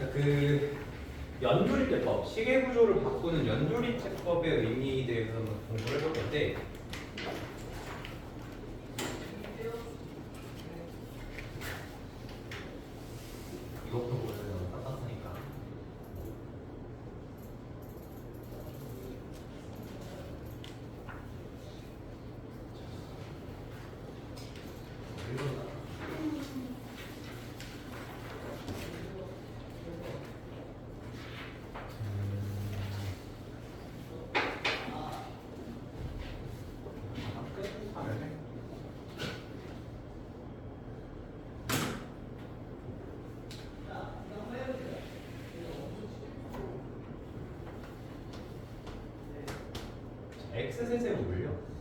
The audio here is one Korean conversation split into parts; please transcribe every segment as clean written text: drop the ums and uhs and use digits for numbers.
그 연조립제법, 시계 구조를 바꾸는 연조립제법의 의미에 대해서 한번 공부를 해볼 건데, 이것도 보면 따뜻하니까. x 세제곱을요.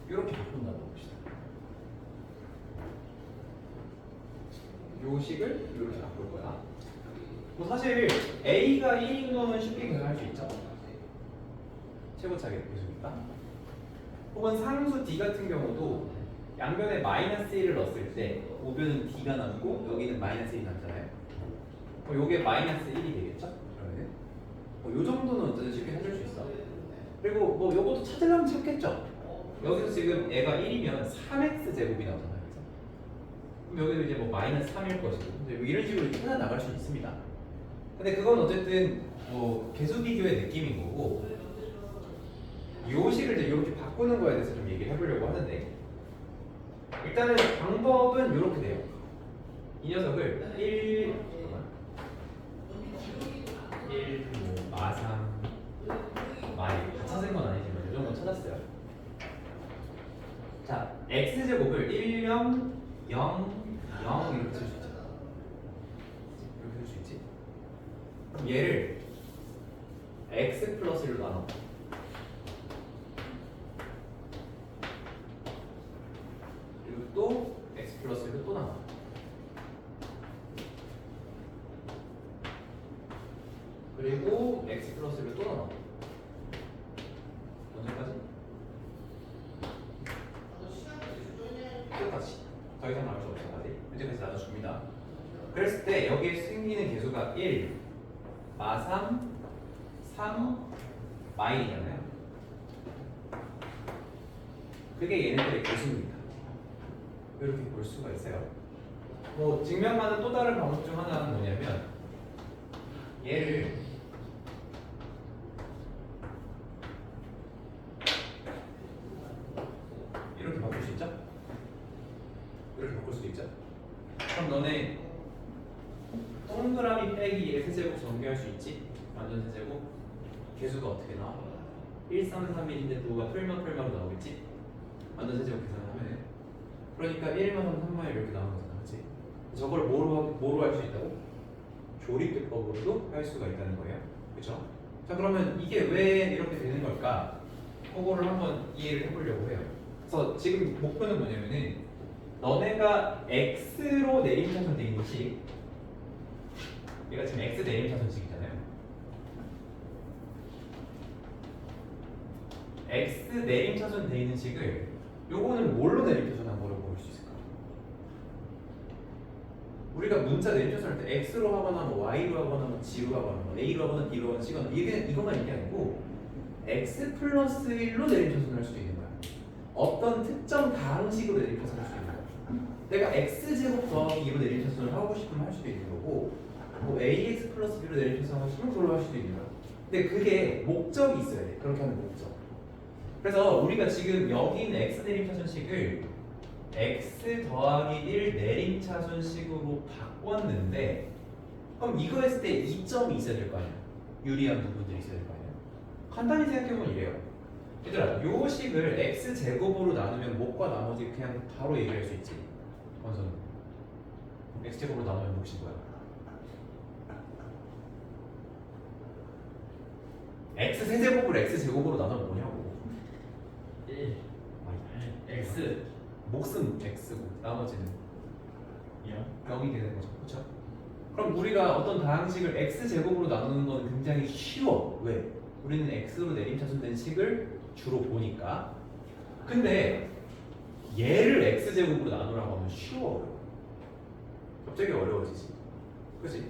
이렇게 바꾼다고 봅시다. 요 식을 이렇게 바꿀 거야. 뭐 사실 a가 1인 거는 쉽게 계산할 수 있죠. 최고차게 계수니까. 혹은 상수 d 같은 경우도 양변에 마이너스 1을 넣었을 때 우변은 d가 남고 여기는 마이너스 1이 남잖아요. 요게 마이너스 1이 되겠죠? 그러면은 요 정도는 어쨌든 쉽게 찾을 수 있어. 그리고 뭐 요것도 찾으려면 찾겠죠? 여기서 지금 애가 1이면 3x 제곱이 나오잖아요. 그래서 그럼 여기도 이제 뭐 마이너스 3일 것이고 뭐 이런 식으로 찾아 나갈 수 있습니다. 근데 그건 어쨌든 뭐 개수 비교의 느낌인 거고, 요 식을 이제 이렇게 바꾸는 거에 대해서 좀 얘기를 해보려고 하는데, 일단은 방법은 이렇게 돼요. 이 녀석을 1 뭐, 마삼 마이 다 찾은 건 아니지만 이 정도 찾았어요. 자, x제곱을 1, 0, 0, 0 이렇게 쓸 수 있죠. 이렇게 쓸 수 있지. 그럼 얘를 x 플러스 1로 나눠. 그리고 또 x 플러스 1로 또 나눠. 그리고 x 플러스 1로 또 나눠. 언제까지? 끝까지. 더 이상 나올 수 없을 때까지. 언제까지 나눠줍니다. 그랬을 때 여기에 생기는 개수가 1, 마삼, 3, 마이잖아요. 그게 얘네들의 개수입니다. 이렇게 볼 수가 있어요. 뭐 증명하는 또 다른 방법 중 하나는 뭐냐면, 얘를 이렇게 바꿀 수 있죠? 이렇게 바꿀 수도 있죠? 그럼 너네 동그라미 빼기 1 세제곱 전개할 수 있지? 완전 세제곱. 개수가 어떻게 나와? 1, 3, 3인데 누가 풀마로 나오겠지? 완전 세제곱 계산하면. 그러니까 1만 3만 이렇게 나오는 거잖아, 그렇지? 저걸 뭐로 할 수 있다고? 조립대법으로도 할 수가 있다는 거예요, 그렇죠? 자, 그러면 이게 왜 이렇게 되는 걸까? 그거를 한번 이해를 해보려고 해요. 그래서 지금 목표는 뭐냐면은, 너네가 x로 내림차순 돼 있는 식, 얘가 지금 x 내림차순식이잖아요. x 내림차순 돼 있는 식을 요거는 뭘로 내림차순한 거로 볼 수 있을까? 우리가 문자 내림차순 할 때 x로 하거나 뭐 y로 하거나 뭐 g로 하거나 뭐 a로 하거나 b로 하거나 c거나 이것만 있는 게 아니고 x 플러스 1로 내림차순 할 수도 있는 거야. 어떤 특정 다항식으로 내림차순 할 수도 있는 거야. 내가 x제곱 더하기 2로 내림차순을 하고 싶으면 할 수도 있는 거고, 뭐 ax 플러스 b로 내림차순 하고 싶으면 그걸로 할 수도 있는 거야. 근데 그게 목적이 있어야 돼. 그렇게 하는 목적. 그래서 우리가 지금 여기 있는 x 내림차순식을 x 더하기 1 내림차순식으로 바꿨는데, 그럼 이거 했을 때 이점이 있어야 될 거 아니야. 유리한 부분들이 있어야 될 거 아니야. 간단히 생각해보면 이래요. 얘들아, 요 식을 x제곱으로 나누면 목과 나머지 그냥 바로 얘기할 수 있지. 원서는 x제곱으로 나누면 몫이 뭐야? x세제곱을 x제곱으로 나누면 뭐냐고. 1 x 몫은 x고 나머지는 0 0이 되는 거죠, 그렇죠? 그럼 우리가 어떤 다항식을 x제곱으로 나누는 건 굉장히 쉬워. 왜? 우리는 x로 내림차순된 식을 주로 보니까. 근데 얘를 x제곱으로 나누라고 하면 쉬워. 갑자기 어려워지지. 그치?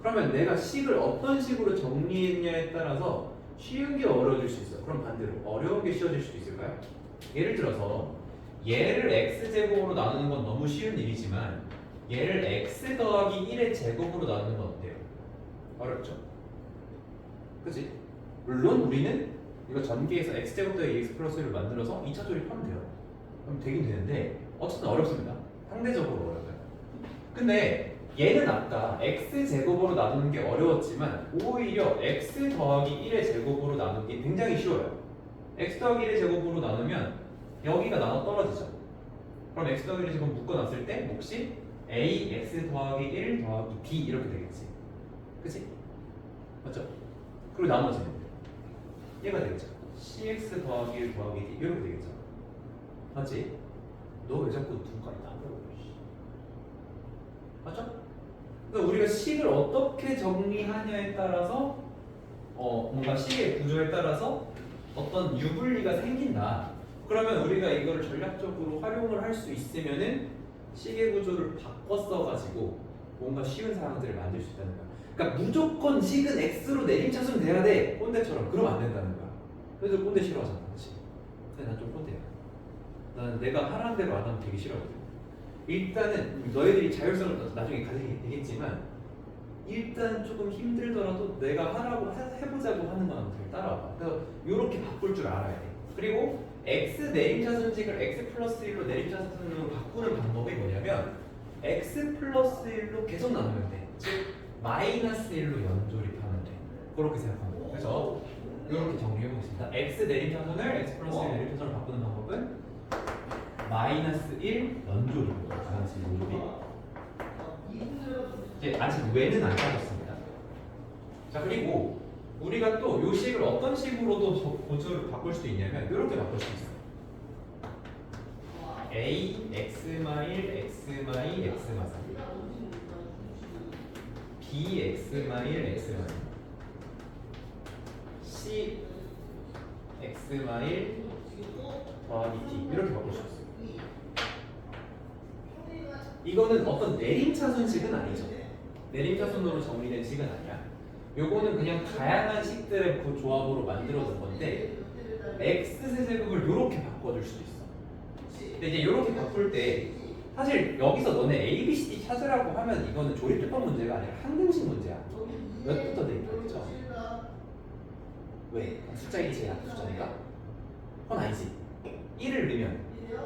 그러면 내가 식을 어떤 식으로 정리했냐에 따라서 쉬운 게 어려워질 수 있어. 그럼 반대로 어려운 게 쉬워질 수도 있을까요? 예를 들어서 얘를 x제곱으로 나누는 건 너무 쉬운 일이지만 얘를 x 더하기 1의 제곱으로 나누는 건 어때요? 어렵죠? 그치? 물론 우리는 이거 전개해서 x제곱 더하기 x 플러스 1을 만들어서 2차 조립하면 돼요. 그럼 되긴 되는데 어쨌든 어렵습니다. 상대적으로 어려워요. 근데 얘는 아까 x제곱으로 나누는 게 어려웠지만 오히려 x 더하기 1의 제곱으로 나누는 게 굉장히 쉬워요. x 더하기 1의 제곱으로 나누면 여기가 나눠 떨어지죠. 그럼 x 더하기 1의 제곱 묶어놨을 때 몫이 a x 더하기 1 더하기 b 이렇게 되겠지. 그치? 맞죠? 그리고 나머지는 얘가 되겠죠. cx 더하기 1 더하기 d 이렇게 되겠죠. 맞지? 너 왜 자꾸 눈깔이 나더라고. 맞죠? 그러니까 우리가 식을 어떻게 정리하냐에 따라서 뭔가 식의 구조에 따라서 어떤 유불리가 생긴다. 그러면 우리가 이거를 전략적으로 활용을 할 수 있으면은 식의 구조를 바꿔 써가지고 뭔가 쉬운 상황들을 만들 수 있다는 거야. 그러니까 무조건 식은 x로 내림차순 돼야 돼. 꼰대처럼. 그러면 안 된다는 거야. 그래서 꼰대 싫어하잖아, 그렇지? 근데 난 좀 꼰대야. 난 내가 하라는 대로 안 하면 되게 싫어하거든. 일단은 너희들이 자율성을 나중에 가지게 되겠지만 일단 조금 힘들더라도 내가 하라고 해보자고 하는 건 따라와봐. 그래서 이렇게 바꿀 줄 알아야 돼. 그리고 x 내림차순식을 x 플러스 1로 내림차순으로 바꾸는 방법이 뭐냐면 x 플러스 1로 계속 나누면 돼. 즉 마이너스 1로 연조립하면 돼. 그렇게 생각하면 돼. 그래서 이렇게 정리해 보겠습니다. x 내림차순을 x 플러스 1 내림차순으로 바꾸는 방법은 마이너스 1 연조립. 같이 연조립. 이제 아직 왜는 안 따졌습니다. 자, 그리고 우리가 또 요 식을 어떤 식으로도 고조를 바꿀 수도 있냐면 이렇게 바꿀 수 있어요. a x마 1 x마 2 x마 3 b x마 1 x마 2 c x마 1 더하기 d 이렇게 바꿀 수 있어요. 이거는 어떤 내림차순식은 아니죠. 내림차순으로 정리된 식은 아니야. 요거는 그냥 다양한 식들의 그 조합으로 만들어둔 건데 x세제곱을 요렇게 바꿔줄 수도 있어. 근데 이제 요렇게 바꿀 때 사실 여기서 너네 a, b, c, d 찾으라고 하면 이거는 조립조건 문제가 아니라 항등식 문제야. 몇부터 돼 있다, 그쵸? 왜? 숫자 1이 제일 작은 숫자니까? 그건 아니지. 1을 넣으면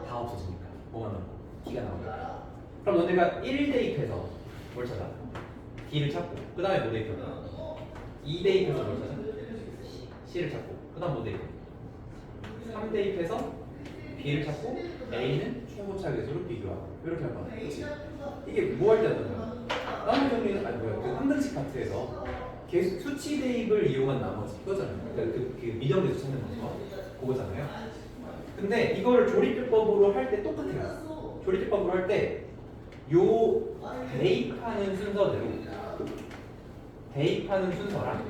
다 없어지니까 뭐가 남고 d가 나오니까. 그럼 너네가 1 대입해서 뭘 찾아? d를 찾고 그 다음에 뭐 대입해? 2 대입해서 뭘 찾아? c를 찾고 그 다음 뭐 대입해? 3 대입해서 b를 찾고 a는 최고차 계수로 비교하고 이렇게 할 거야. 그렇지? 이게 뭐 할 때 하는 거야? 나머지 정리는 아니 뭐야? 그 항등식 파트에서 계수 수치 대입을 이용한 나머지 그거잖아요. 그러니까 그 미정계수 찾는 거 그거잖아요. 근데 이걸 조립비법으로 할 때 똑같아요. 조립비법으로 할 때 요 대입하는 순서대로 대입하는 순서랑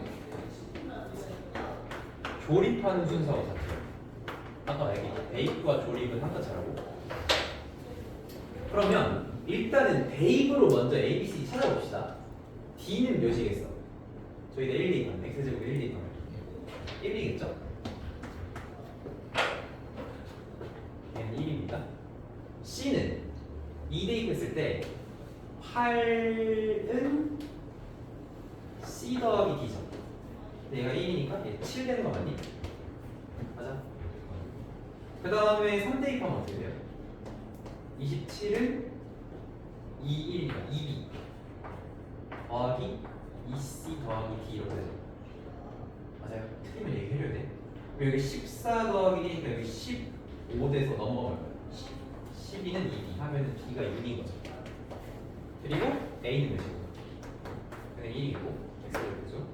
조립하는 순서가 같아요. 아까 얘기했죠. 대입과 조립은 한 가지라고. 그러면 일단은 대입으로 먼저 A, B, C 찾아봅시다. D는 몇이겠어? 저희가 1 대입하면 X제곱 1 대입하면 1이겠죠? 얘는 1입니다. C는 2 대입했을 때 8은 C 더하기 D죠. 근데 얘가 1이니까 얘 7 되는 거 맞니? 맞아? 그 다음에 3 대입하면 어떻게 돼요? 27은 2, 1이니까 2B 더하기 2C 더하기 D 이렇게 되죠. 맞아요? 틀리면 얘기해줘야 돼. 여기 14 더하기 1이니까 여기 15 돼서 넘어갈 거예요. 12는 2B 하면은 B가 6인 거죠. 그리고 A는 몇이고? 그냥 1이고 X를 되죠.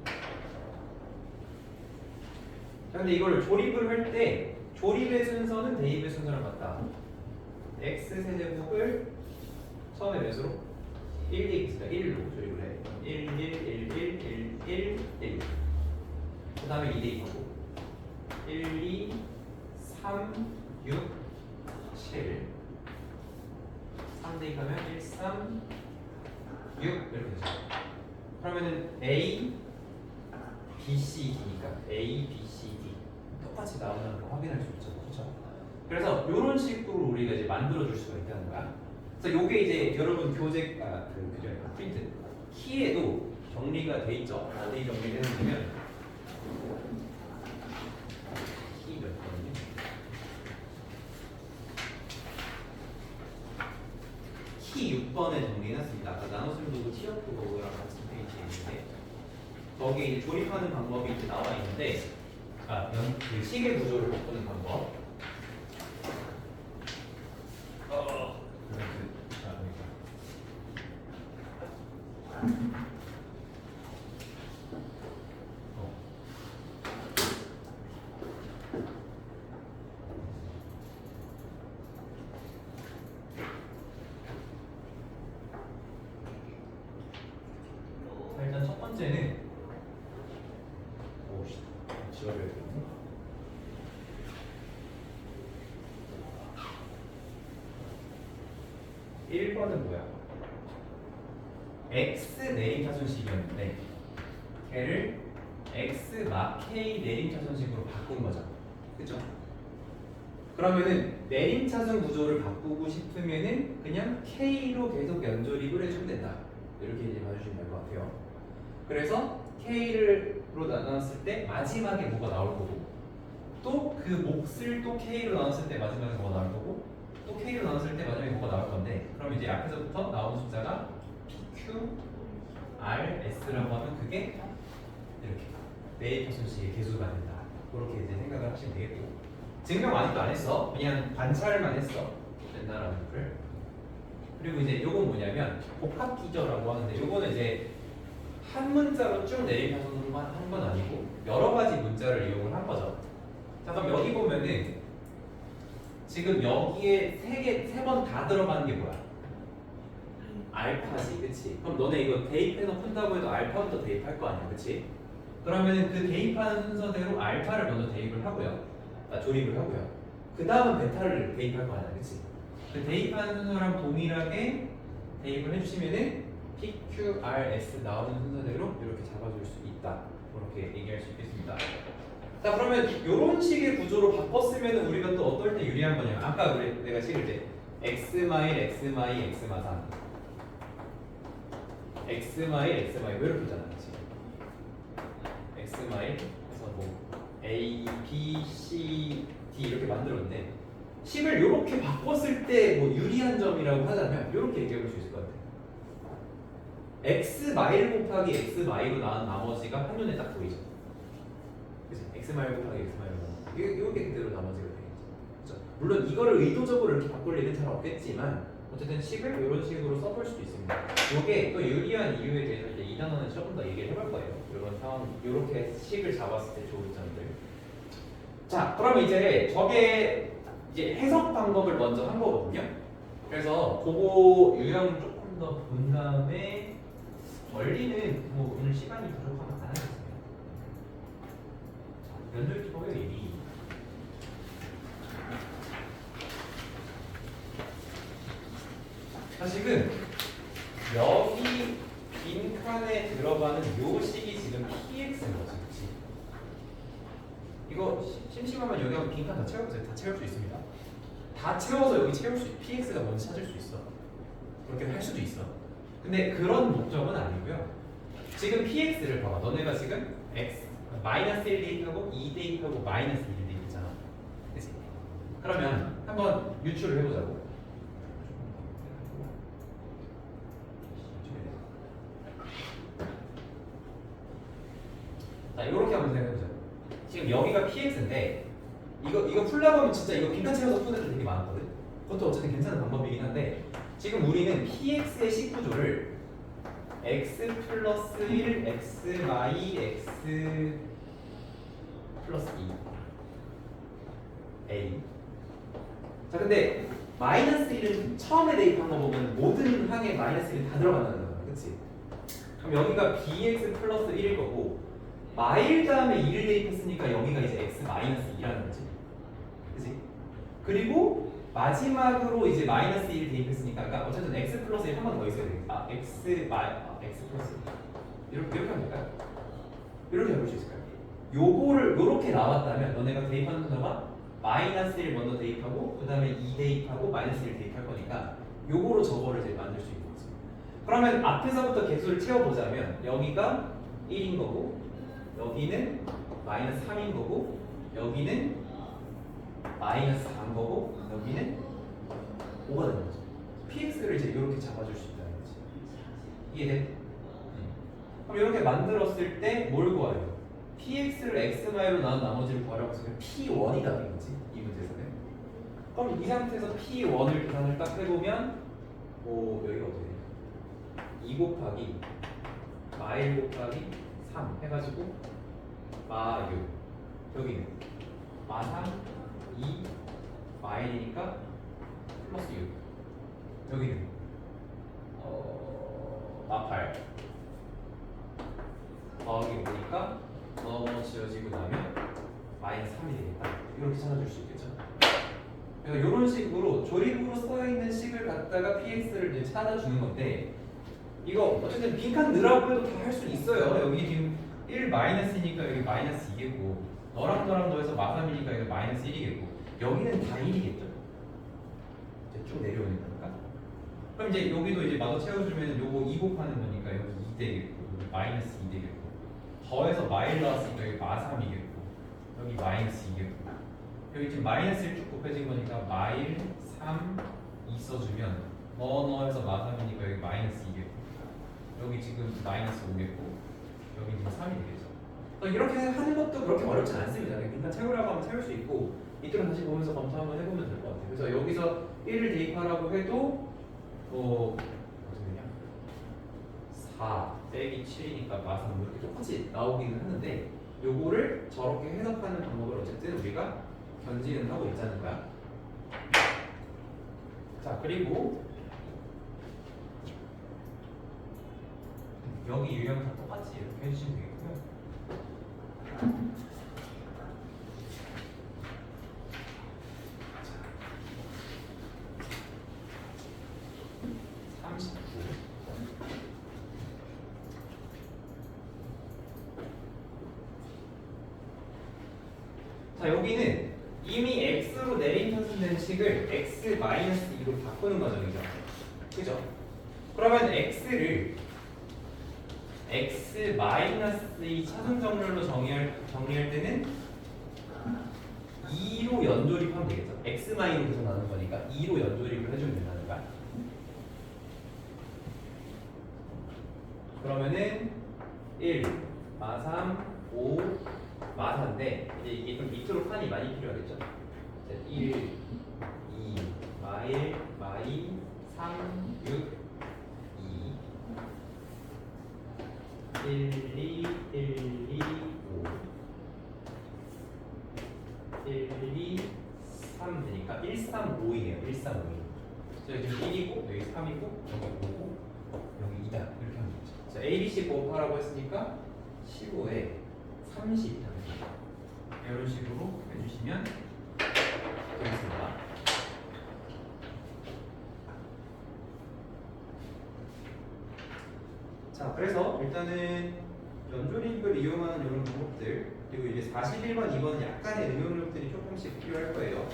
자, 근데 이걸 조립을 할 때 조립의 순서는 대입의 순서랑 같다. X 세제곱을 처음에 몇으로? 1 있으니까 1로 조립을 해. 1, 1, 1, 1, 1, 1, 1. 그 다음에 2 대입하고 1, 2, 3, 6, 7. 3 대입하면 1, 3, 6 이렇게 되죠. 그러면은 A, B, C, D니까 A, B, C, D 똑같이 나오는 거 확인할 수 있죠, 그렇죠? 그래서 이런 식으로 우리가 이제 만들어 줄 수가 있다는 거야. 그래서 이게 이제 여러분 교재 교재 프린트 키에도 정리가 돼 있죠. 어디 정리되냐면 키 몇 번이냐? 키 6번에 정리해놨습니다. 아까 나눗셈 도구 티업 도구랑 같은 페이지에 있는데 거기에 이제 조립하는 방법이 이제 나와 있는데 그 시계 구조를 바꾸는 방법. 일단 첫 번째는 지워줘야겠네. 1번은 뭐야? X 내림차순식이었는데 걔를 X 마 K 내림차순식으로 바꾼 거죠. 그죠? 그러면은 내림차순 구조를 바꾸고 싶으면은 그냥 K로 계속 연조립을 해주면 된다. 이렇게 이제 봐주시면 될 것 같아요. 그래서 K로 나눴을 때 마지막에 뭐가 나올 거고 또 그 몫을 또 K로 나눴을 때 마지막에 뭐가 나올 거고 또 K로 나눴을 때 마지막에 뭐가 나올 건데 그럼 이제 앞에서부터 나오는 숫자가 PQ, R, S라고 하면 그게 이렇게 내림차순식의 개수가 된다. 그렇게 이제 생각을 하시면 되겠고 증명 아직도 안 했어. 그냥 관찰만 했어. 된다라는 걸. 그리고 이제 요건 뭐냐면 복합기저라고 하는데 요거는 이제 한 문자로 쭉 내림차순으로만 한 건 아니고 여러 가지 문자를 이용을 한 거죠. 자 그럼 여기 보면은 지금 여기에 세 번 다 들어가는 게 뭐야? 알파지, 그치? 그럼 너네 이거 대입해서 푼다고 해도 알파부터 대입할 거 아니야, 그치? 그러면은 그 대입하는 순서대로 알파를 먼저 대입을 하고요. 조립을 하고요. 그 다음은 베타를 대입할 거 아니야, 그치? 그 대입하는 순서랑 동일하게 대입을 해주시면은 P, Q, R, S 나오는 순서대로 이렇게 잡아줄 수 있다. 그렇게 얘기할 수 있겠습니다. 자 그러면 이런 식의 구조로 바꿨으면 우리가 또 어떨 때 유리한 거냐면 아까 내가 찍을 때 X 마일, X 마이, X 마상 X 마일, X 마이 왜 이렇게 있잖아, 그치? X 마일 그래서 뭐 A, B, C, D 이렇게 만들었는데 식을 이렇게 바꿨을 때 뭐 유리한 점이라고 하자면 이렇게 얘기해 볼 수 있을 것 같아요. X 마일 곱하기 X 마이로 나온 나머지가 한눈에 딱 보이죠. 그치? X 마일 곱하기 X 마이로 나온 이게 그대로 나머지가 되겠죠. 그렇죠? 물론 이거를 의도적으로 이렇게 바꿀 일은 잘 없겠지만 어쨌든 식을 이런 식으로 써볼 수도 있습니다. 이게 또 유리한 이유에 대해서 이제 2단원은 조금 더 얘기를 해볼 거예요. 이런 상황, 이렇게 식을 잡았을 때 좋은 점들. 자, 그럼 이제 저게 이제 해석 방법을 먼저 한 거거든요. 그래서 그거 유형 조금 더 본 다음에 원리는 뭐 오늘 시간이 부족하면 안 하겠습니다. 면접 기법의 의미. 사실은 여기 빈칸에 들어가는 요 식이 지금 PX인 거지, 그치? 이거 심심하면 여기 한번 빈칸 다 채워보세요. 다 채울 수 있습니다. 다 채워서 여기 채울 수 PX가 뭔지 찾을 수 있어. 그렇게 할 수도 있어. 근데 그런 목적은 아니고요. 지금 PX를 봐봐. 너네가 지금 X 마이너스 1 대입하고 2 대입하고 마이너스 1 대입했잖아. 그치? 그러면 한번 유출을 해보자고. 자, 이렇게 한번 생각해보자. 지금 여기가 PX인데 이거 풀려고 하면 진짜 이거 빈칸 채워서 푸는 애들 되게 많았거든. 그것도 어쨌든 괜찮은 방법이긴 한데 지금 우리는 PX의 식구조를 X 플러스 1, X 마이, X 플러스 2 A. 자 근데 마이너스 1은 처음에 대입한 거 보면 모든 항에 마이너스 1이 다 들어간다는 거야. 그치? 그럼 여기가 bx 플러스 1일 거고 마일 다음에 2를 대입했으니까 여기가 이제 x 마이너스 2라는 거지. 그치? 그리고 마지막으로 이제 마이너스 1을 대입했으니까 그러니까 어쨌든 x 플러스 1 한 번 더 있어야 되겠다. x 플러스 1 이렇게 하면 될까요? 이렇게 해볼 수 있을까요? 요거를 요렇게 나왔다면 너네가 대입하는 순서가 마이너스 1 먼저 대입하고 그 다음에 2 대입하고 마이너스 1 대입할 거니까 요거로 저거를 이제 만들 수 있는 거지. 그러면 앞에서부터 개수를 채워보자면 여기가 1인 거고 여기는 마이너스 3인 거고 여기는 마이너스 4인 거고 여기는 5가 되는 거죠. px를 이제 이렇게 잡아줄 수 있다는 거지. 이해돼? 그럼 이렇게 만들었을 때 뭘 구해요? px를 x마이로 나눈 나머지를 구하라고 했으면 p1이 답인 거지 이 문제에서는. 그럼 이 상태에서 p1을 계산을 딱 해보면 여기가 어떻게 돼? 2 곱하기 마1 곱하기 3 해가지고 마6 여기는 마3 2 마1이니까 플러스 6 여기는 마8 더하기 5니까 지워지고 나면 마이너스 3이 되겠다. 이렇게 찾아줄 수 있겠죠. 그래서 이런 식으로 조립으로 써있는 식을 갖다가 px를 이제 찾아주는 건데 이거 어쨌든 빈칸 넣으라고 해도 다 할 수 있어요. 여기 지금 1 마이너스니까 여기 마이너스 2겠고 너랑 더해서 마3이니까 여기 마이너스 1이겠고 여기는 다 1이겠죠. 이제 쭉 내려오는 거니까. 그럼 이제 여기도 이제 마저 채워주면 요거 2 곱하는 거니까 여기 2 되겠고 여기 마이너스 2 되겠고 더해서 마일 나왔으니까 여기 마3이겠고 여기 마이너스 2겠고 여기 지금 마이너스 1 쭉 곱해진 거니까 마일 3 2 써주면 해서 마3이니까 여기 마이너스 2겠고 여기 지금 마이너스 5겠고 여기 지금 3이 되겠죠. 이렇게 하는 것도 그렇게 어렵지 않습니다. 그러니까 채우라고 하면 채울 수 있고 이쪽은 다시 보면서 검토 한번 해보면 될 것 같아요. 그래서 여기서 1을 대입하라고 해도 어떻게 되냐 4 빼기 7이니까 마3 이렇게 똑같이 나오기는 하는데 요거를 저렇게 해석하는 방법을 어쨌든 우리가 견지는 하고 있자는 거야. 자 그리고 여기 유형 다 똑같이 이렇게 해주시면 되겠고요. 자, 39. 자 여기는 이미 x로 내림차순된 식을 x-2로 바꾸는 과정이죠. 그죠? 그러면 x를 x-2 차순 정렬로 정리할 때는 2로 연조립하면 되겠죠. x-로 계속 나눈 거니까 2로 연조립을 해주면 된다는 거야. 그러면은 1, 마3, 5, 마4인데 이제 이게 좀 밑으로 칸이 많이 필요하겠죠. 1, 2, 마1, 마2, 3, 6, 2 1, 2, 1, 2, 5 1, 2, 3 되니까 1, 3, 5이네요. 1, 3, 5이 여기 지금 1이고 여기 3이고 여기 5고 여기 2다 이렇게 하면 되죠. 자, A, B, C 곱하라고 했으니까 15에 30 이런 식으로 해주시면 되겠습니다. 자, 그래서 일단은 연조립을 이용하는 이런 방법들 그리고 이제 41번, 2번은 약간의 응용력들이 조금씩 필요할 거예요.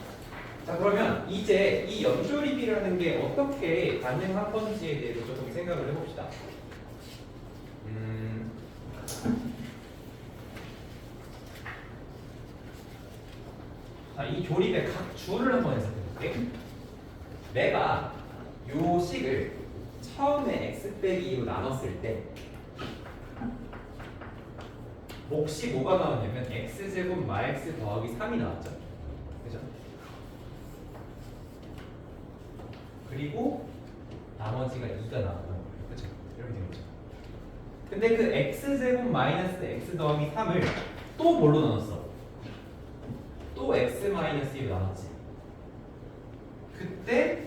자, 그러면 이제 이 연조립이라는 게 어떻게 가능한 건지에 대해서 조금 생각을 해봅시다. 자, 이 조립의 각 주를 한번 해석해볼게. 내가 요 식을 처음에 x 빼기 2로 나눴을 때 몫이 뭐가 나왔냐면 x제곱 마x 더하기 3이 나왔죠. 그죠? 그리고 나머지가 2가 나왔던 거예요. 그죠? 이렇게 된 거죠. 근데 그 x제곱 마이너스 x 더하기 3을 또 뭘로 나눴어? 또 x 마이너스 2로 나눴지. 그때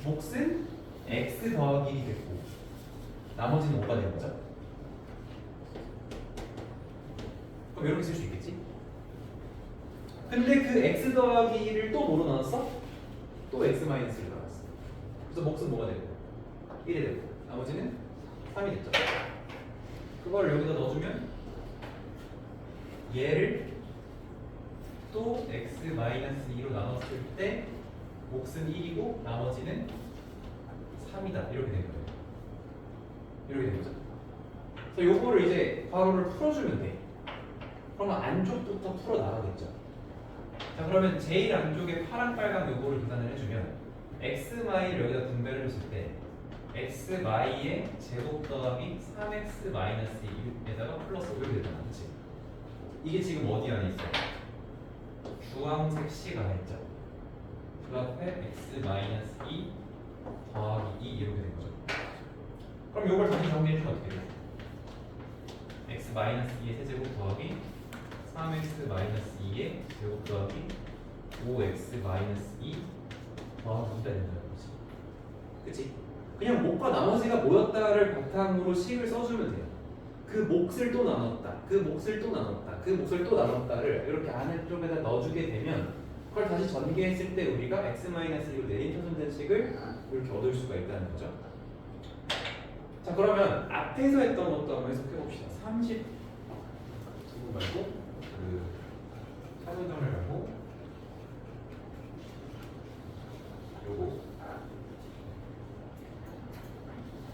몫은 x 더하기 1이 됐고 나머지는 5가 되는 거죠. 그럼 이렇게 쓸 수 있겠지? 근데 그 x 더하기 1을 또 뭐로 나눴어? 또 x 마이너스를 나눴어. 그래서 몫은 뭐가 되고 1이 되고 나머지는 3이 됐죠. 그걸 여기다 넣어주면 얘를 또 x 마이너스 2로 나눴을 때 몫은 1이고 나머지는 3이다 이렇게 된 거예요. 이렇게 된 거죠. 그래서 요거를 이제 괄호를 풀어주면 돼. 그러면 안쪽부터 풀어 나가겠죠. 자 그러면 제일 안쪽에 파랑 빨강 요거를 계산을 해주면 x 마이를 여기다 분배를 했을 때 x 마이의 제곱 더하기 3x 마이너스 2에다가 플러스 5이 되잖아, 그렇지? 이게 지금 어디 안에 있어? 주황색 C가 안에 있죠. 그 앞에 x 마이너스 2 더하기 2 이렇게 된 거죠. 그럼 요걸 다시 정리해주면 어떻게 돼요? x 마이너스 2의 세제곱 더하기 3x 마이너스 2의 제곱 더하기 5x 마이너스 2 더하기 2가 된다는 거지. 그치? 그냥 몫과 나머지가 모였다를 바탕으로 식을 써주면 돼요. 그 몫을 또 나눴다, 그 몫을 또 나눴다, 그 몫을 또 나눴다를 이렇게 안쪽에다 넣어주게 되면 그걸 다시 전개했을 때 우리가 x-2로 내림차순된 식을 이렇게 얻을 수가 있다는 거죠. 자 그러면 앞에서 했던 것도 한번 해석해 봅시다. 30 두고 말고 그 차순정을 말고 요거.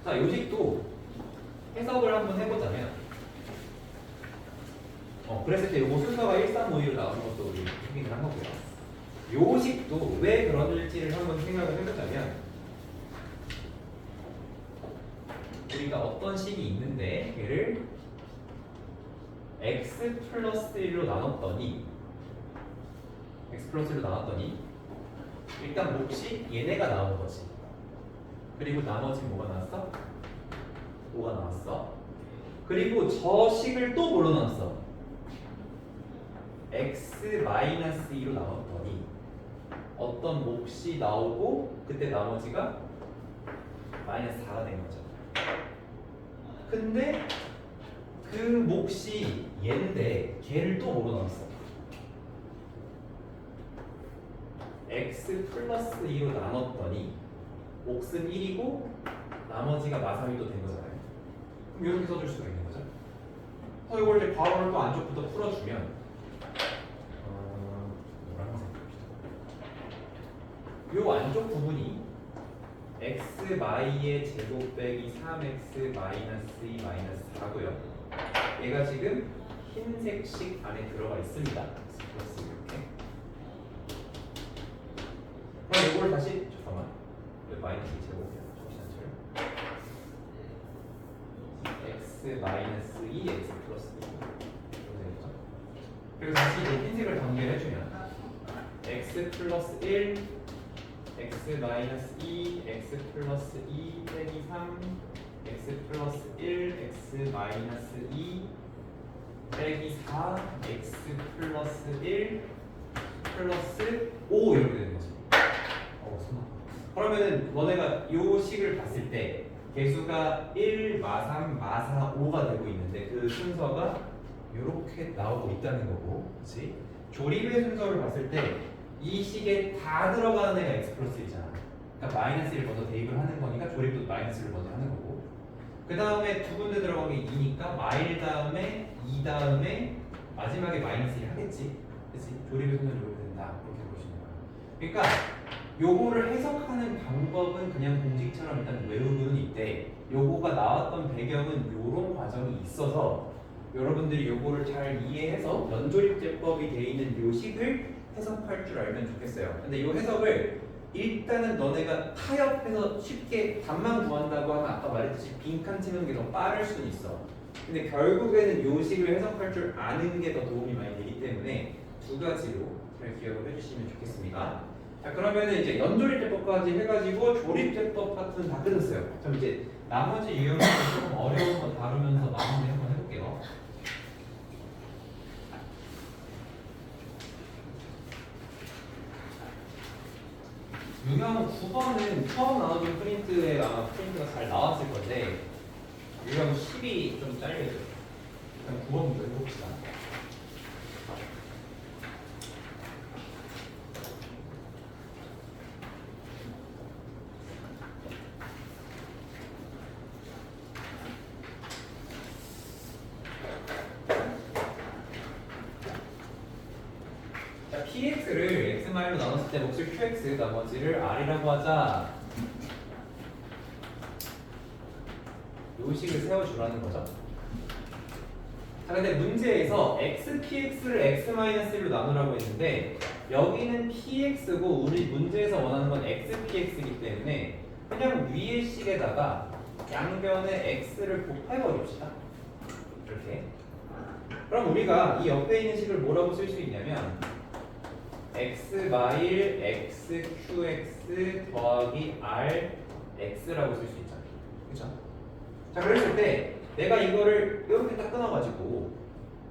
자 요식도 해석을 한번 해보자면 그랬을 때 요거 순서가 1, 3, 5, 2로 나오는 것도 우리 확인을 한 거고요. 요식도 왜 그런지를 한번 생각을 해보자면 우리가 어떤 식이 있는데 얘를 x 플러스 1로 나눴더니 일단 몫이 얘네가 나온 거지. 그리고 나머지 뭐가 나왔어? 5가 나왔어. 그리고 저 식을 또 뭐로 나눴어? x-2로 나눴더니 어떤 몫이 나오고 그때 나머지가 마이너스 4가 된 거죠. 근데 그 몫이 얘인데 걔를 또 뭐로 나눴어? x 플러스 2로 나눴더니 몫은 1이고 나머지가 마삼이 또 된 거잖아요. 그럼 이렇게 써줄 수가 있는 거죠. 그래서 이걸 이제 괄호를 또 안쪽부터 풀어주면 노란색 봅시다. 요 안쪽 부분이 x 마이의 제곱 빼기 3x 마이너스 2 마이너스 4고요. 얘가 지금 흰색식 안에 들어가 있습니다. 플러스 이렇게. 그럼 이걸 다시 잠깐만. 왜 마이너스 2 제곱이야? x 마이너스 2 x 플러스 2 이렇게 되죠. 그리고 다시 이제 흰색을 전개해주면 x 플러스 1 x 마이너스 2 x 플러스 2 빼기 3 x 플러스 1 x 마이너스 2 빼기 4 x 플러스 1 플러스 5 이렇게 되는 거지. 그러면은 너네가 요 식을 봤을 때 개수가 1, 마3, 마4, 5가 되고 있는데 그 순서가 이렇게 나오고 있다는 거고, 그렇지? 조립의 순서를 봤을 때 이 식에 다 들어가는 애가 x 플러스 1이잖아. 그러니까 마이너스 1을 먼저 대입을 하는 거니까 조립도 마이너스 1을 먼저 하는 거고, 그 다음에 두 군데 들어간 게 2니까 마일 다음에 2 다음에 마지막에 마이너스 1 하겠지, 그렇지? 조립의 순서는 이렇게 된다, 그렇게 보시는 거야. 그러니까 요거를 해석하는 방법은 그냥 공식처럼 일단 외우고는 있대. 요거가 나왔던 배경은 요런 과정이 있어서 여러분들이 요거를 잘 이해해서 연조립제법이 돼 있는 요 식을 해석할 줄 알면 좋겠어요. 근데 요 해석을 일단은 너네가 타협해서 쉽게 답만 구한다고 하면 아까 말했듯이 빈칸 채우는 게 더 빠를 수는 있어. 근데 결국에는 요 식을 해석할 줄 아는 게 더 도움이 많이 되기 때문에 두 가지로 잘 기억을 해주시면 좋겠습니다. 자 그러면은 이제 연조립제법까지 해가지고 조립제법 파트는 다 끝났어요. 그럼 이제 나머지 유형들 조금 어려운 거 다루면서 마무리 한번 해볼게요. 유형 9번은 처음 나눠준 프린트에 아마 프린트가 잘 나왔을 건데 유형 10이 좀 잘려있어요. 그럼 9번부터 해봅시다. 자, px를 x-로 나눴을 때 몫을 qx, 나머지를 r이라고 하자. 요 식을 세워주라는 거죠. 자, 근데 문제에서 x px를 x-1로 나누라고 했는데 여기는 px고 우리 문제에서 원하는 건 x px이기 때문에 그냥 위의 식에다가 양변에 x를 곱해버립시다. 이렇게. 그럼 우리가 이 옆에 있는 식을 뭐라고 쓸 수 있냐면 x-1 xqx 더하기 r x라고 쓸 수 있잖아요. 그쵸? 자, 그랬을 때 내가 이거를 이렇게 딱 끊어가지고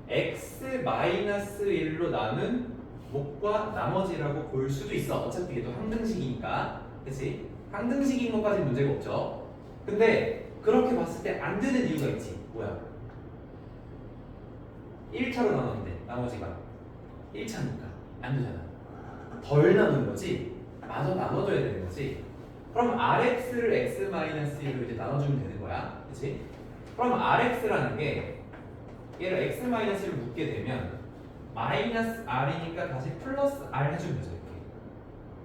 x-1로 나눈 몫과 나머지라고 볼 수도 있어. 어차피 얘도 항등식이니까. 그치? 항등식인 것까지 문제가 없죠. 근데 그렇게 봤을 때 안 되는 이유가 있지. 뭐야? 1차로 나눴는데 나머지가 1차니까 안 되잖아. 덜 나눈 거지. 마저 나눠줘야 되는 거지. 그럼 rx를 x-1로 이제 나눠주면 되는 거야. 그치? 그럼 rx라는 게 얘를 x-를 묶게 되면 마이너스 r이니까 다시 플러스 r 해주면 되죠.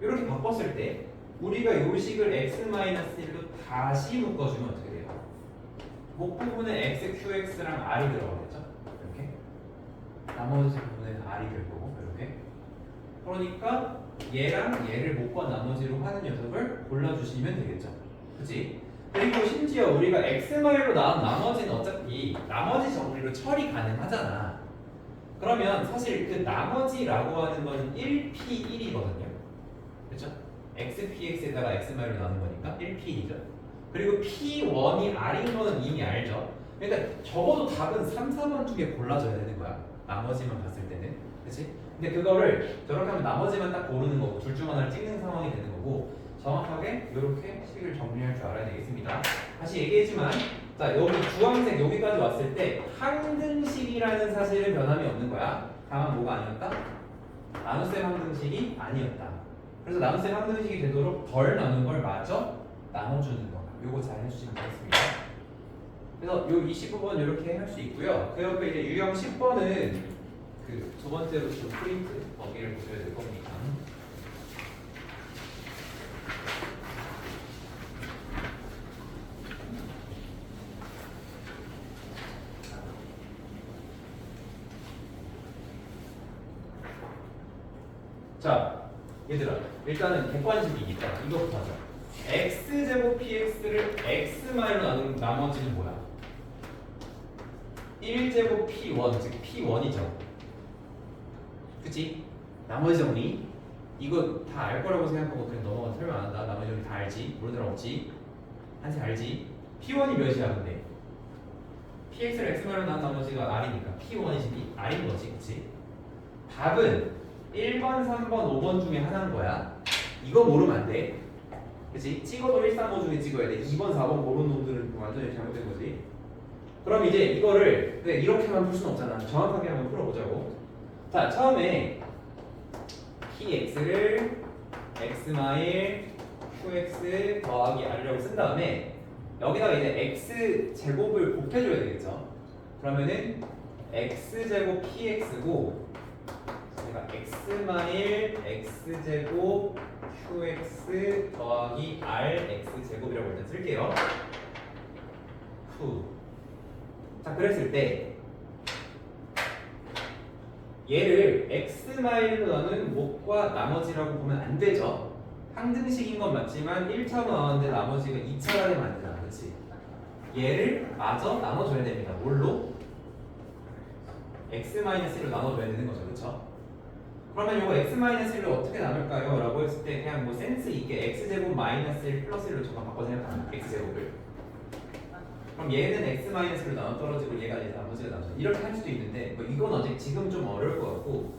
이렇게 바꿨을 때 우리가 요 식을 x-1로 다시 묶어주면 어떻게 돼요? 목 부분에 xqx랑 r이 들어가겠죠? 이렇게 나머지 부분에는 r이 될 거고 이렇게. 그러니까 얘랑 얘를 목과 나머지로 하는 녀석을 골라주시면 되겠죠. 그치? 그리고 심지어 우리가 x-로 나온 나머지는 어차피 나머지 정리로 처리 가능하잖아. 그러면 사실 그 나머지라고 하는 건 1p1이거든요. 그렇죠? xpx에다가 x-로 나눈 거니까 1p1이죠. 그리고 p1이 r인 거는 이미 알죠. 그러니까 적어도 답은 3, 4번 중에 골라줘야 되는 거야. 나머지만 봤을 때는. 그치? 근데 그거를 저렇게 하면 나머지만 딱 고르는 거고 둘 중 하나를 찍는 상황이 되는 거고 정확하게 이렇게 식을 정리할 줄 알아야 되겠습니다. 다시 얘기했지만 자, 여기 주황색 여기까지 왔을 때 항등식이라는 사실은 변함이 없는 거야. 다만 뭐가 아니었다? 나눗셈 항등식이 아니었다. 그래서 나눗셈 항등식이 되도록 덜 나눈 걸 마저 나눠주는 거. 요거 잘 해주시면 되겠습니다. 그래서 요 29번 이렇게 할 수 있고요. 그 옆에 이제 유형 10번은 그 두 번째로 준 프린트 거기를 보셔야 될 겁니다. 자, 얘들아, 일단은 객관식이니까 이거부터 하자. x제곱 px를 x-로 나눈 나머지는 뭐야? 1제곱 p1, 즉 p1이죠. 그치? 나머지 정리 이거 다 알 거라고 생각하고 그냥 넘어가 설명 안 한다. 나머지 정리 다 알지? 모르는 사람 없지? 한세 알지? p1이 몇이야 근데? px를 x-로 나눈 나머지가 r이니까 p1이지 r인 거지. 그치? 답은 1번, 3번, 5번 중에 하나인 거야. 이거 모르면 안 돼. 그치? 찍어도 1, 3, 5 중에 찍어야 돼. 2번, 4번 모르는 놈들은 완전히 잘못된 거지. 그럼 이제 이거를 근데 이렇게만 풀 수는 없잖아. 정확하게 한번 풀어보자고. 자, 처음에 px를 x-1 qx 더하기 r이라고 쓴 다음에 여기다가 이제 x 제곱을 곱해줘야 되겠죠. 그러면은 x제곱 px고 제가 x-1 x제곱 qx 더하기 r x제곱이라고 일단 쓸게요. 자, 그랬을 때 얘를 x-로 나눈 몫과 나머지라고 보면 안 되죠. 항등식인 건 맞지만 1차로 나왔는데 나머지가 2차가 되면 안 되잖아. 그렇지? 얘를 마저 나눠줘야 됩니다. 뭘로? x-1로 나눠줘야 되는 거죠. 그렇죠? 그러면 이거 x-1을 어떻게 나눌까요? 라고 했을 때 그냥 뭐 센스 있게 x제곱 마이너스 1 플러스 1로 잠깐 바꿔 생각하면 x제곱을 그럼 얘는 x-로 나눠 떨어지고 얘가 이제 나머지가 나눠 이렇게 할 수도 있는데 뭐 이건 아직 지금 좀 어려울 것 같고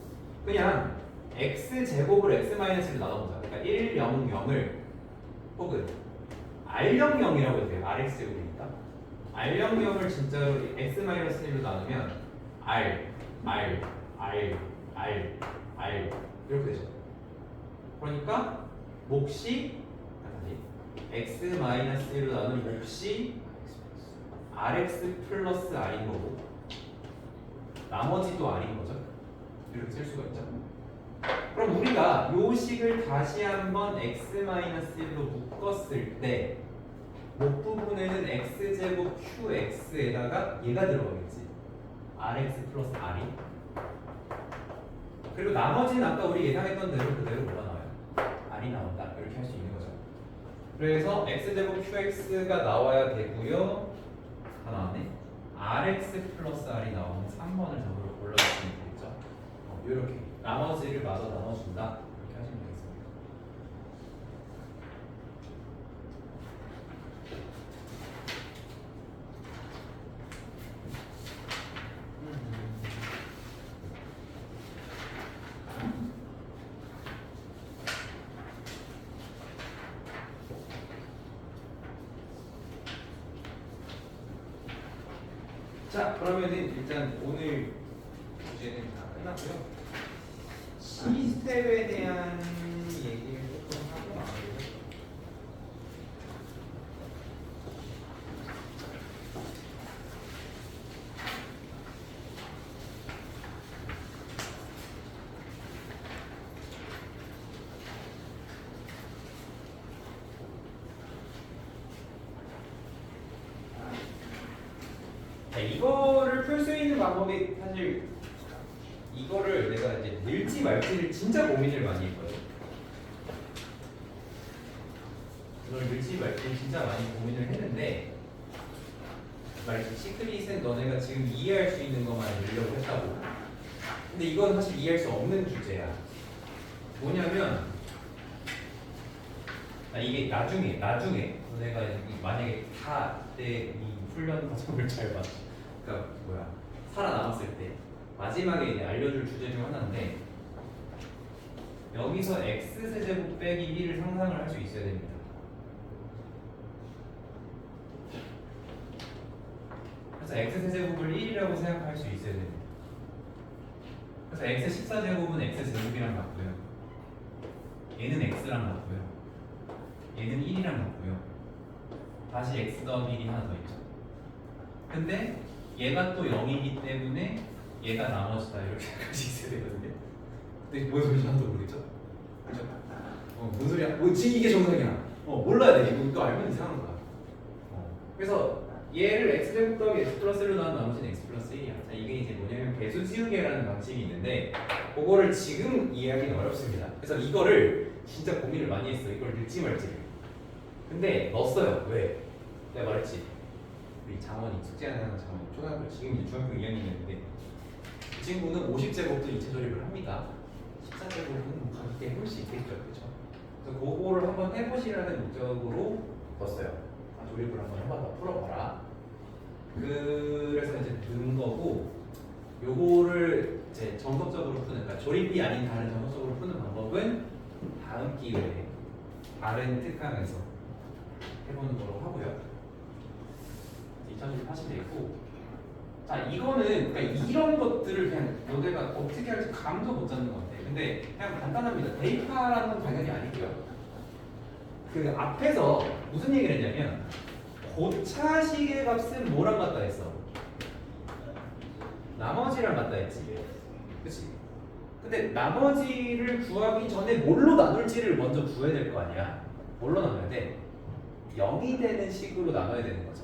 그냥 x제곱을 x-1로 나눠보자. 그러니까 1, 0, 0을 혹은 R0, 0이라고 해도 돼요. rx제곱이니까 R0, 0을 진짜로 x-1로 나누면 r, r, r, r, r 이렇게 되죠. 그러니까 몫이 x-1로 나누는 몫이 rx 플러스 r인 거고 나머지도 r인 거죠. 이렇게 쓸 수가 있죠. 그럼 우리가 요 식을 다시 한번 x-1로 묶었을 때 목 부분에는 x제곱 qx에다가 얘가 들어가겠지. rx 플러스 r이. 그리고 나머지는 아까 우리 예상했던 대로 그대로 뭐가 나와요? r이 나온다. 이렇게 할 수 있는 거죠. 그래서 x제곱 qx가 나와야 되고요. 다 나왔네. rx 플러스 r이 나오면 3번을 적으로 골라주시면 되겠죠. 이렇게 나머지를 마저 나눠준다. 이렇게 하시면 되겠습니다. 자, 그러면은 일단 오늘 주제는 다 끝났고요. 시스템에 대한 얘기를 조금 하고 나가겠습니다. 자, 이거를 풀 수 있는 방법이 사실 이거를 내가 이제 늘지 말지를 진짜 고민을 많이 했거든. 이걸 늘지 말지 진짜 많이 고민을 했는데 말했지 시크릿은 너네가 지금 이해할 수 있는 것만 늘려고 했다고. 근데 이건 사실 이해할 수 없는 주제야. 뭐냐면 이게 나중에 너네가 만약에 다 내 이 훈련 과정을 잘 봐. 그러니까 뭐야 살아남았을 때 마지막에 이제 알려줄 주제 중 하나인데 여기서 x 세제곱 빼기 1을 상상을 할 수 있어야 됩니다. 그래서 x 세제곱을 1이라고 생각할 수 있어야 됩니다. 그래서 x 14제곱은 x 제곱이랑 같고요. 얘는 x랑 같고요. 얘는 1이랑 같고요. 다시 x 더하기 1이 하나 더 있죠. 근데 얘가 또 0이기 때문에 얘가 나머지다 이렇게 생각할 수 있어야 되거든요. 근데 뭔 소리인지 하나도 모르겠죠? 그죠? 뭔 소리야? 뭐 지금 이게 정상이야. 몰라야 돼. 이거 알면 이상한 거야. 그래서 얘를 x제곱 더하기 x 플러스 1로 나눈 나머지는 x 플러스 1이야. 자, 이게 이제 뭐냐면 배수 지우개라는 방식이 있는데 그거를 지금 이해하기는 어렵습니다. 그래서 이거를 진짜 고민을 많이 했어. 이걸 넣지 말지. 근데 넣었어요. 왜? 내가 말했지. 우리 장원이 숙제하는 장원이 초등학교 지금 이제 중학교 2학년이었는데 그 친구는 50제곱도 인체 조립을 합니다. 14제곱은 뭐 가볍게 해볼 수 있겠죠, 그렇죠? 그래서 그거를 한번 해보시라는 목적으로 넣었어요. 조립을 한번 해봐라, 풀어봐라. 그래서 이제 넣은 거고, 요거를 이제 정석적으로 푸는, 그러니까 조립이 아닌 다른 정석적으로 푸는 방법은 다음 기회에 다른 특강에서 해보는 걸로 하고요. 2000일 하시면 되고, 자 이거는 그러니까 이런 것들을 그냥 너네가 어떻게 할지 감도 못 잡는 것 같아. 근데 그냥 간단합니다. 대입하라는 건 당연히 아니고요. 그 앞에서 무슨 얘기를 했냐면 고차 시계 값은 뭐랑 같다 했어? 나머지랑 같다 했지. 그치? 근데 나머지를 구하기 전에 뭘로 나눌지를 먼저 구해야 될 거 아니야. 뭘로 나눠야 돼? 0이 되는 식으로 나눠야 되는 거죠.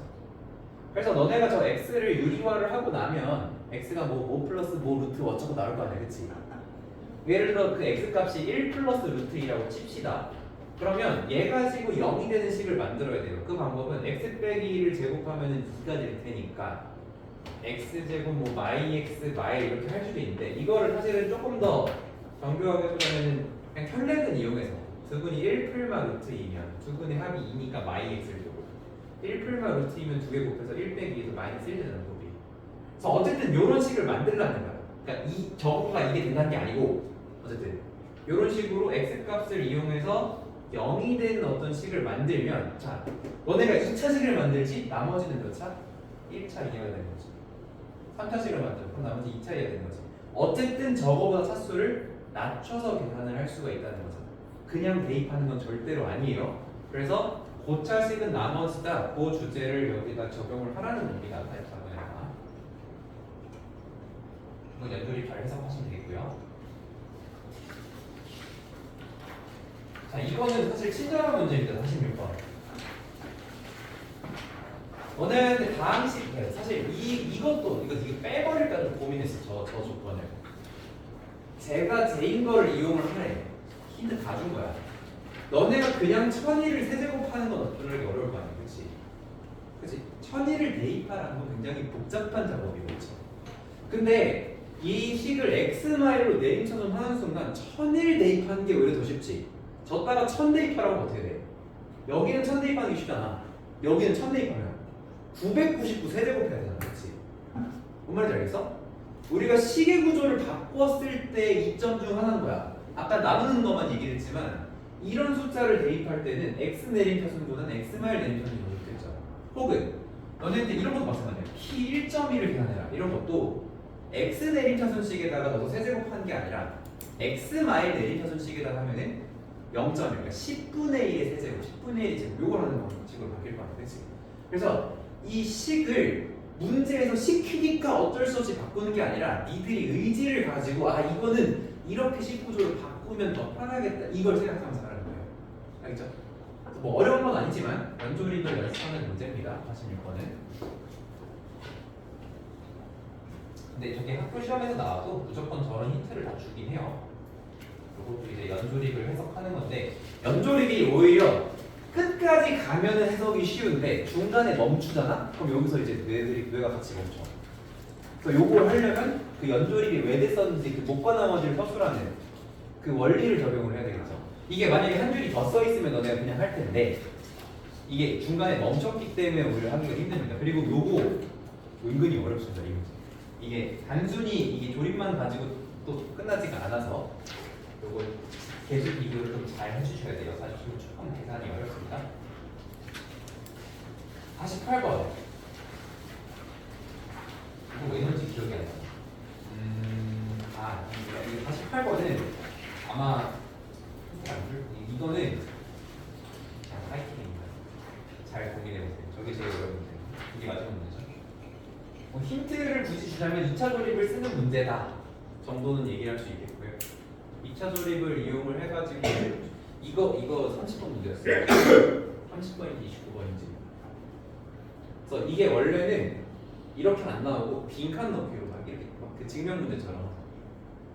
그래서 너네가 저 x를 유리화를 하고 나면 x가 뭐 플러스 뭐 루트 어쩌고 나올 거 아니야, 그치? 예를 들어 그 x 값이 1 플러스 루트 2라고 칩시다. 그러면 얘 가지고 0이 되는 식을 만들어야 돼요. 그 방법은 x 빼기 1을 제곱하면 2가 될 테니까 x 제곱 뭐 마이 x 마이 이렇게 할 수도 있는데 이거를 사실은 조금 더 정교하게 보자면 그냥 혈렉은 이용해서 두 분이 1풀마 루트 2면 두 분의 합이 2니까 마이 x를 주고 1풀마 루트 2면 두 개 곱해서 1 빼기 2에서 마이너스 1 되는 법이. 그래서 어쨌든 이런 식을 만들라는 거야. 그러니까 이 저거가 이게 된다는 게 아니고 어쨌든 이런 식으로 x 값을 이용해서 0이 되는 어떤 식을 만들면 자 너네가 2차 식을 만들지 나머지는 몇 차? 1차 이해가 되는 거지 3차 식을 만들고 그럼 나머지 2차 이해가 되는 거지 어쨌든 저거보다 차수를 낮춰서 계산을 할 수가 있다는 거잖아 그냥 대입하는 건 절대로 아니에요 그래서 고차식은 나머지다 그 주제를 여기다 적용을 하라는 의미가 나타났다고 해요 이건 연돌이 잘 해석하시면 되겠고요 자 이거는 사실 친절한 문제입니다 46번 너네한테 다항식 사실 이것도 이거 빼버릴까 좀 고민했어 저 조건을 제가 제인 거를 이용을 하래 힌트 다 준 거야 너네가 그냥 천일을 세제곱하는 건 어쩌기 어려울 거 아니야 그치? 천일을 대입하라는 건 굉장히 복잡한 작업이겠죠 근데 이 식을 x마일로 내림차순 하는 순간 천일 대입하는 게 오히려 더 쉽지 졌다가 천 대입하라고 어떻게 돼? 여기는 천 대입하는 게 쉽잖아 여기는 천 대입하면 999 세제곱해야 되잖아 그치? 뭔 말인지 알겠어? 우리가 식의 구조를 바꿨을 때 이점 중 하나인 거야 아까 나누는 것만 얘기를 했지만 이런 숫자를 대입할 때는 x 내림차순보다는 x 마일 내림차순이 더 좋겠죠 혹은 너네한테 이런 것도 마찬가지야 p 1.1을 계산해라 이런 것도 x 내림차순식에다가 넣어서 세제곱하는 게 아니라 x 마일 내림차순식에다가 하면은 0.1 그러니까 10분의 1의 세제곱 10분의 1의 제곱 요걸 하는 방식으로 바뀔 거야 그치? 그래서 이 식을 문제에서 시키니까 어쩔 수 없이 바꾸는 게 아니라 니들이 의지를 가지고 아 이거는 이렇게 식 구조를 바꾸면 더 편하겠다 이걸 생각하면서 하는 거예요 알겠죠? 뭐 어려운 건 아니지만 연조립을 연습하는 문제입니다 46번은 근데 저게 학교 시험에서 나와도 무조건 저런 힌트를 다 주긴 해요 이것도 이제 연조립을 해석하는 건데 연조립이 오히려 끝까지 가면은 해석이 쉬운데 중간에 멈추잖아? 그럼 여기서 이제 뇌가 같이 멈춰. 그래서 요걸 하려면 그 연조립이 왜 됐었는지 그 목과 나머지를 서술하는 그 원리를 적용을 해야 되겠죠. 이게 만약에 한 줄이 더 써 있으면 너네가 그냥 할 텐데 이게 중간에 멈췄기 때문에 오히려 하기가 힘듭니다. 그리고 요거 은근히 어렵습니다. 이 문제. 이게 단순히 이게 조립만 가지고 또 끝나지가 않아서 요걸 계속 비교를 좀 잘 해주셔야 돼요. 사실 조금 계산이 어렵습니다. 48번. 이거 왜 넣은지 기억이 안 나. 이 48번은 아마 이거는 그냥 파이팅입니다. 잘 고민해보세요. 저게 제일 어려운 문제. 이게 마지막 문제죠. 뭐 힌트를 굳이 주자면 2차 조립을 쓰는 문제다 정도는 얘기할 수 있겠고요. 2차 조립을 이용을 해가지고 이거 30번 문제였어요. 30번인지 29번인지. 그래서 이게 원래는 이렇게 안 나오고 빈칸 넣기로 막 이렇게 막 그 증명 문제처럼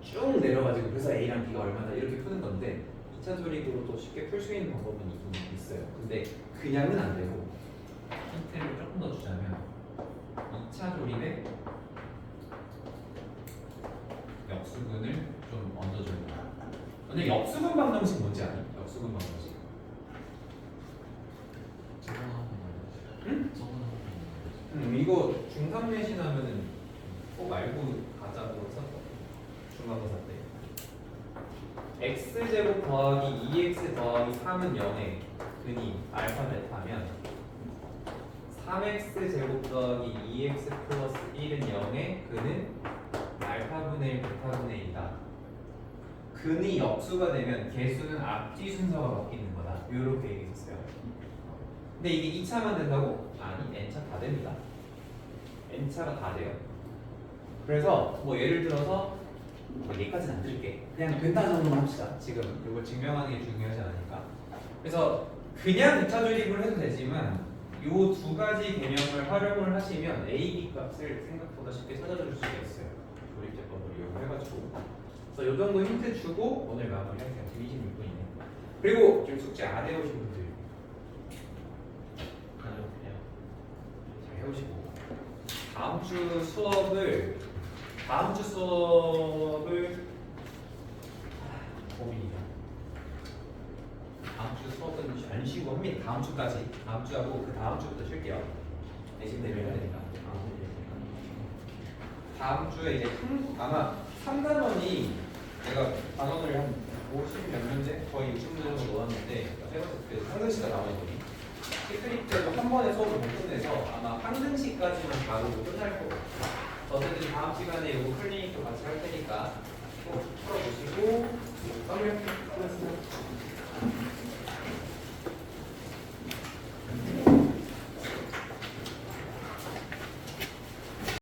쭉 내려가지고 그래서 A랑 B가 얼마나 이렇게 푸는 건데 2차 조립으로 또 쉽게 풀 수 있는 방법은 있긴 있어요. 근데 그냥은 안 되고 힌트를 조금 더 주자면 2차 조립에 역수근을 좀 얹어주는 거야. 근데 역수근 방정식 뭔지 아니? 역수근 방정식. 응? 이거 중3 내신 하면은 꼭 알고 가자고 썼어. 중간고사 때. x제곱 더하기 2x 더하기 3은 0에 근이 알파 베타면 3x 제곱 더하기 2x 플러스 1은 0에 근은 알파분의 1 베타분의 1이다. 근이 역수가 되면 개수는 앞뒤 순서가 바뀌는 거다. 이렇게 얘기했어요. 근데 이게 2차만 된다고? 아니, n차 다 됩니다. n차가 다 돼요. 그래서 뭐 예를 들어서 뭐 여기까지는 안 들게. 그냥 된다 정도만 합시다. 지금 이걸 증명하는 게 중요하지 않으니까. 그래서 그냥 2차 조립을 해도 되지만 이 두 가지 개념을 활용을 하시면 A, B 값을 생각보다 쉽게 찾아줄 수가 있어요. 조립제법을 이용해가지고. 그래서 이 정도 힌트 주고 오늘 마무리할게요. 지금 26분이네. 그리고 지금 숙제 안 해오신 분들 잘 해오시고 다음 주 수업을 고민이다. 다음 주 수업은 안 쉬고 합니다. 다음 주까지. 다음 주하고 그 다음 주부터 쉴게요. 내신 대비를 해야 되니까. 다음 주에 이제 아마 3단원이 제가 단원을 한 50 몇 문제? 거의 60문제 정도 넣었는데 세 번째 그 상등시가 남아있거든요. 시크릿 때도 한 번에 수업을 못 끝내서 아마 상등시까지만 다루고 끝날 거고 어쨌든 다음 시간에 이거 클리닉도 같이 할 테니까 꼭 풀어보시고 썸을